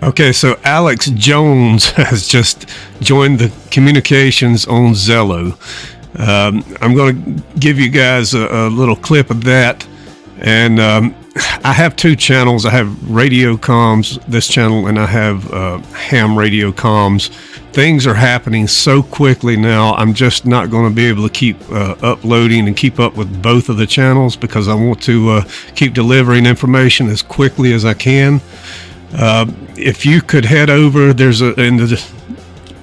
Okay, so Alex Jones has just joined the communications on Zello. I'm going to give you guys a little clip of that. And I have two channels. I have Radio Comms, this channel, and I have Ham Radio Comms. Things are happening so quickly now, I'm just not going to be able to keep uploading and keep up with both of the channels because I want to keep delivering information as quickly as I can. If you could head over, there's in the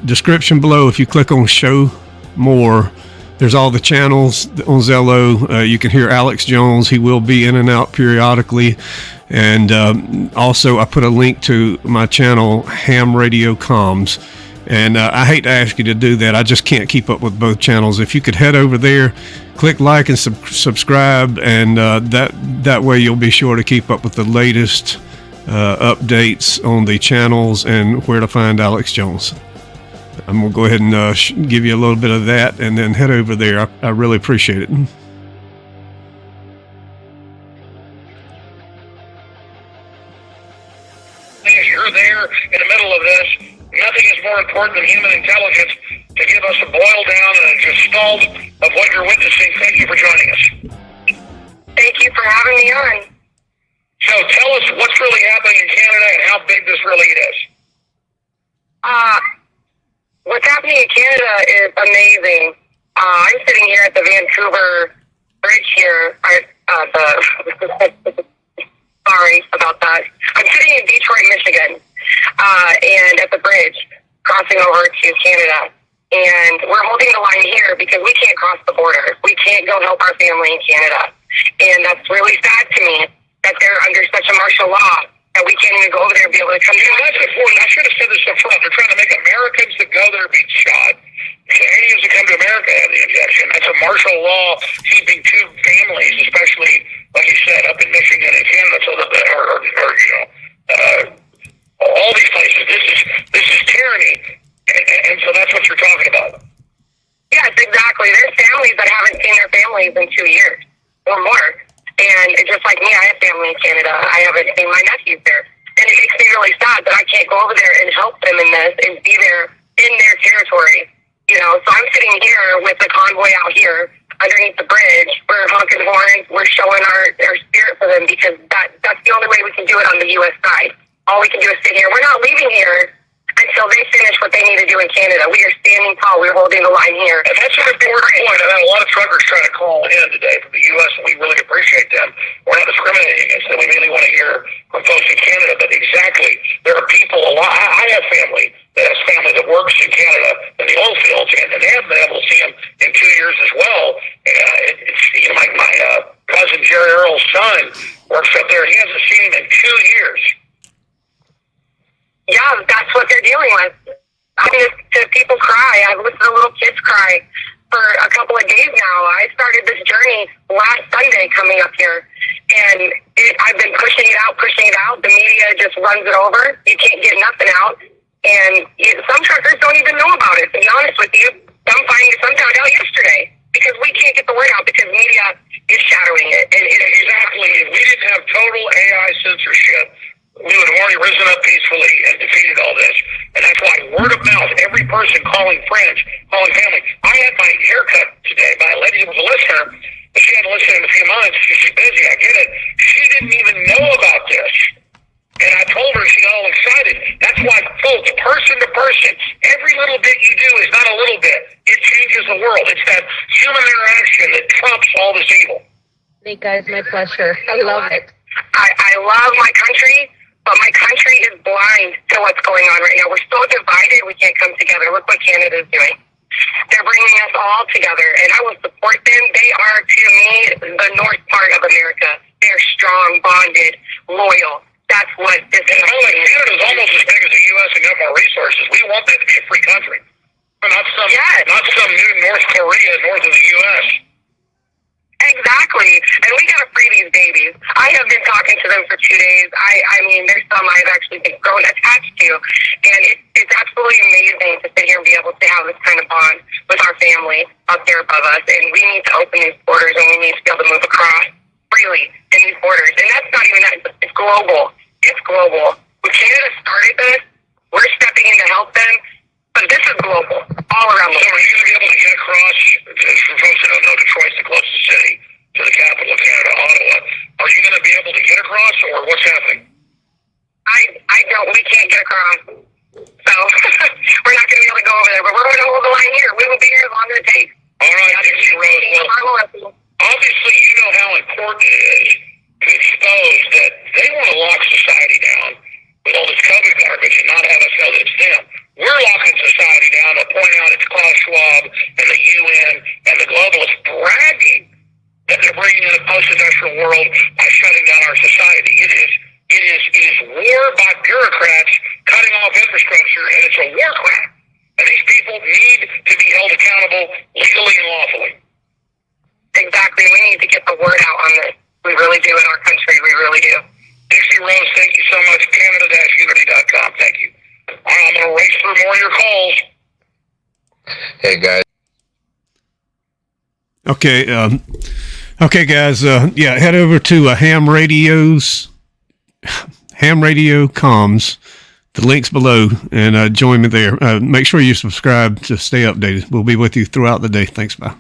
description below, if you click on show more, there's all the channels on Zello. You can hear Alex Jones. He will be in and out periodically. And also I put a link to my channel, Ham Radio Comms. And I hate to ask you to do that. I just can't keep up with both channels. If you could head over there, click like and subscribe, and that way you'll be sure to keep up with the latest updates on the channels and where to find Alex Jones. I'm going to go ahead and give you a little bit of that and then head over there. I really appreciate it. You're there in the middle of this. Nothing is more important than human intelligence to give us a boil down and a gestalt of what you're witnessing. Thank you for joining us. Thank you for having me on. So tell us what's really happening in Canada and how big this really is. What's happening in Canada is amazing. I'm sitting here at the Vancouver Bridge here. Sorry about that. I'm sitting in Detroit, Michigan, and at the bridge, crossing over to Canada. And we're holding the line here because we can't cross the border. We can't go help our family in Canada. And that's really sad to me that they're under such a martial law that we can't even go over there and be able to come to. That's important. I should have said this up front. They're trying to make Americans that go there be shot. Canadians that come to America have the injection. That's a martial law keeping two families, especially, like you said, up in Michigan and Canada, so that all these places. This is tyranny, and so that's what you're talking about. Yes, exactly. There's families that haven't seen their families in 2 years or more. And just like me, I have family in Canada. I haven't seen my nephews there. And it makes me really sad that I can't go over there and help them in this and be there in their territory. You know, so I'm sitting here with the convoy out here underneath the bridge. We're honking horns. We're showing our spirit for them because that's the only way we can do it on the U.S. side. All we can do is sit here. We're not leaving here until they finish what they need to do in Canada. We are standing tall. We're holding the line here. And that's an important point. I've had a lot of truckers trying to call in today from the U.S., and we really appreciate them. We're not discriminating against them. We mainly want to hear from folks in Canada. But exactly, there are people, I have family that has family that works in Canada in the oil fields, and they haven't been able to see them in 2 years as well. My cousin Jerry Earl's son works up there. He hasn't seen him in 2 years. Yeah, that's what they're dealing with. I mean, to people cry. I've listened to little kids cry for a couple of days now. I started this journey last Sunday coming up here, and I've been pushing it out. The media just runs it over. You can't get nothing out, and some truckers don't even know about it, to be honest with you. Some found out yesterday because we can't get the word out because media is shadowing it. And exactly. If we didn't have total AI censorship, we would have already risen up peacefully and defeated all this. And that's why word of mouth, every person calling friends, calling family. I had my haircut today by a lady who was a listener, but she hadn't listened in a few months. She's busy, I get it. She didn't even know about this. And I told her, she got all excited. That's why, folks, person to person, every little bit you do is not a little bit. It changes the world. It's that human interaction that trumps all this evil. Hey, guys, my pleasure. I love it. I love my country. But my country is blind to what's going on right now. We're so divided, we can't come together. Look what Canada's doing. They're bringing us all together, and I will support them. They are, to me, the north part of America. They're strong, bonded, loyal. That's what this is. Canada's almost as big as the U.S. and got more resources. We want that to be a free country. Not some new North Korea north of the U.S. Exactly. And we got to free these babies. I have been talking to them for 2 days. I mean, there's some I've actually been grown attached to. And it's absolutely amazing to sit here and be able to have this kind of bond with our family up there above us. And we need to open these borders, and we need to be able to move across freely in these borders. And that's not even that. It's global. It's global. When Canada started this, we're stepping in to help them, but this is global, all around the So are world. you going to be able to get across, just for folks that don't know, Detroit's the closest city to the capital of Canada, Ottawa. Are you going to be able to get across, or what's happening? We can't get across. So we're not going to be able to go over there, but we're going to hold the line here. We will be here as long as it takes. All right, Dixie Rose. Well, obviously you know how important it is to expose that they want to lock society down with all this COVID garbage and not have us know that it's them. We're locking society down to point out it's Klaus Schwab and the UN and the globalists bragging that they're bringing in a post-industrial world by shutting down our society. It is war by bureaucrats cutting off infrastructure, and it's a war crime. And these people need to be held accountable legally and lawfully. Exactly. We need to get the word out on this. We really do in our country. We really do. Dixie Rose, thank you so much. Canada-unity.com. Thank you. All right, I'm going to race through more of your calls. Hey guys. Okay, guys. Yeah, head over to Ham Radio Comms. The link's below, and join me there. Make sure you subscribe to stay updated. We'll be with you throughout the day. Thanks. Bye.